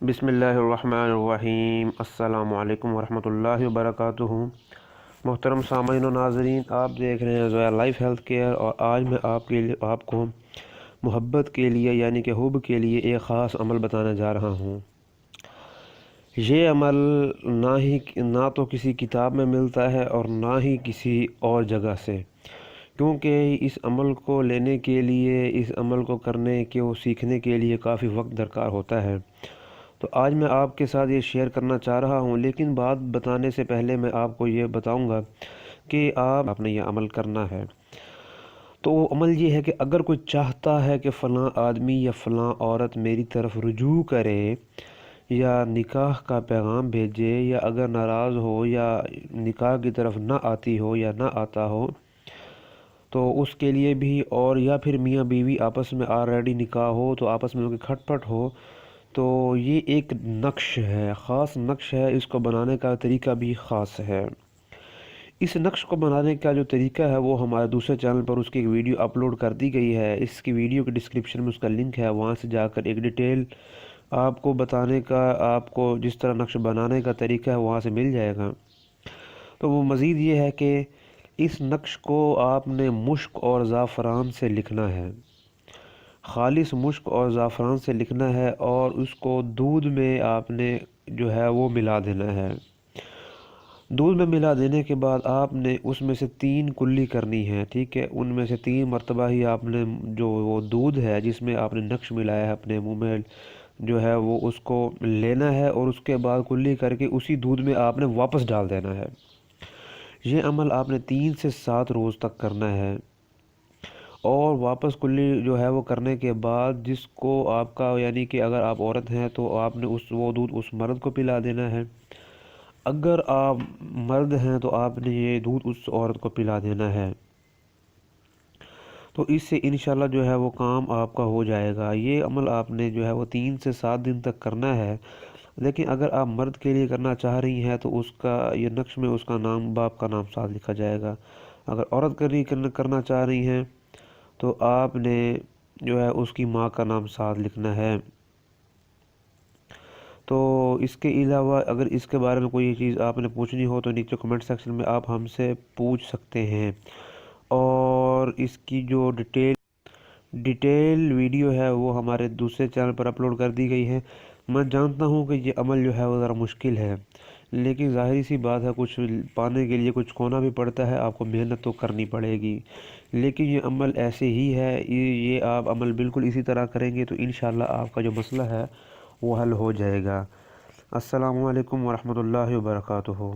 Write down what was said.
بسم اللہ الرحمن الرحیم۔ السلام علیکم ورحمۃ اللہ وبرکاتہ۔ محترم سامعین و ناظرین، آپ دیکھ رہے ہیں زویا لائف ہیلتھ کیئر، اور آج میں آپ کو محبت کے لیے یعنی کہ حب کے لیے ایک خاص عمل بتانے جا رہا ہوں۔ یہ عمل نہ تو کسی کتاب میں ملتا ہے اور نہ ہی کسی اور جگہ سے، کیونکہ اس عمل کو لینے کے لیے، اس عمل کو کرنے کے سیکھنے کے لیے کافی وقت درکار ہوتا ہے۔ تو آج میں آپ کے ساتھ یہ شیئر کرنا چاہ رہا ہوں، لیکن بات بتانے سے پہلے میں آپ کو یہ بتاؤں گا کہ آپ نے یہ عمل کرنا ہے۔ تو وہ عمل یہ ہے کہ اگر کوئی چاہتا ہے کہ فلاں آدمی یا فلاں عورت میری طرف رجوع کرے یا نکاح کا پیغام بھیجے، یا اگر ناراض ہو یا نکاح کی طرف نہ آتی ہو یا نہ آتا ہو تو اس کے لیے بھی، اور یا پھر میاں بیوی آپس میں آلریڈی نکاح ہو تو آپس میں ان کی کھٹ پٹ ہو، تو یہ ایک نقش ہے، خاص نقش ہے۔ اس کو بنانے کا طریقہ بھی خاص ہے۔ اس نقش کو بنانے کا جو طریقہ ہے وہ ہمارے دوسرے چینل پر اس کی ایک ویڈیو اپلوڈ کر دی گئی ہے۔ اس کی ویڈیو کے ڈسکرپشن میں اس کا لنک ہے، وہاں سے جا کر ایک ڈیٹیل آپ کو بتانے کا، آپ کو جس طرح نقش بنانے کا طریقہ ہے وہاں سے مل جائے گا۔ تو وہ مزید یہ ہے کہ اس نقش کو آپ نے مشک اور زعفران سے لکھنا ہے، خالص مشک اور زعفران سے لکھنا ہے، اور اس کو دودھ میں آپ نے جو ہے وہ ملا دینا ہے۔ دودھ میں ملا دینے کے بعد آپ نے اس میں سے 3 کلی کرنی ہے، ٹھیک ہے؟ ان میں سے 3 مرتبہ ہی آپ نے جو وہ دودھ ہے جس میں آپ نے نقش ملایا ہے اپنے منہ میں جو ہے وہ اس کو لینا ہے، اور اس کے بعد کلی کر کے اسی دودھ میں آپ نے واپس ڈال دینا ہے۔ یہ عمل آپ نے 3 سے 7 روز تک کرنا ہے، اور واپس کلی جو ہے وہ کرنے کے بعد جس کو آپ کا، یعنی کہ اگر آپ عورت ہیں تو آپ نے وہ دودھ اس مرد کو پلا دینا ہے، اگر آپ مرد ہیں تو آپ نے یہ دودھ اس عورت کو پلا دینا ہے۔ تو اس سے انشاءاللہ جو ہے وہ کام آپ کا ہو جائے گا۔ یہ عمل آپ نے جو ہے وہ 3 سے 7 دن تک کرنا ہے، لیکن اگر آپ مرد کے لیے کرنا چاہ رہی ہیں تو اس کا یہ نقش میں اس کا نام، باپ کا نام ساتھ لکھا جائے گا۔ اگر عورت کے لیے کرنا چاہ رہی ہیں تو آپ نے جو ہے اس کی ماں کا نام ساتھ لکھنا ہے۔ تو اس کے علاوہ اگر اس کے بارے میں کوئی چیز آپ نے پوچھنی ہو تو نیچے کمنٹ سیکشن میں آپ ہم سے پوچھ سکتے ہیں، اور اس کی جو ڈیٹیل ویڈیو ہے وہ ہمارے دوسرے چینل پر اپلوڈ کر دی گئی ہے۔ میں جانتا ہوں کہ یہ عمل جو ہے وہ ذرا مشکل ہے، لیکن ظاہری سی بات ہے، کچھ پانے کے لیے کچھ کھونا بھی پڑتا ہے، آپ کو محنت تو کرنی پڑے گی، لیکن یہ عمل ایسے ہی ہے۔ یہ آپ عمل بالکل اسی طرح کریں گے تو انشاءاللہ آپ کا جو مسئلہ ہے وہ حل ہو جائے گا۔ السلام علیکم ورحمۃ اللہ وبرکاتہ۔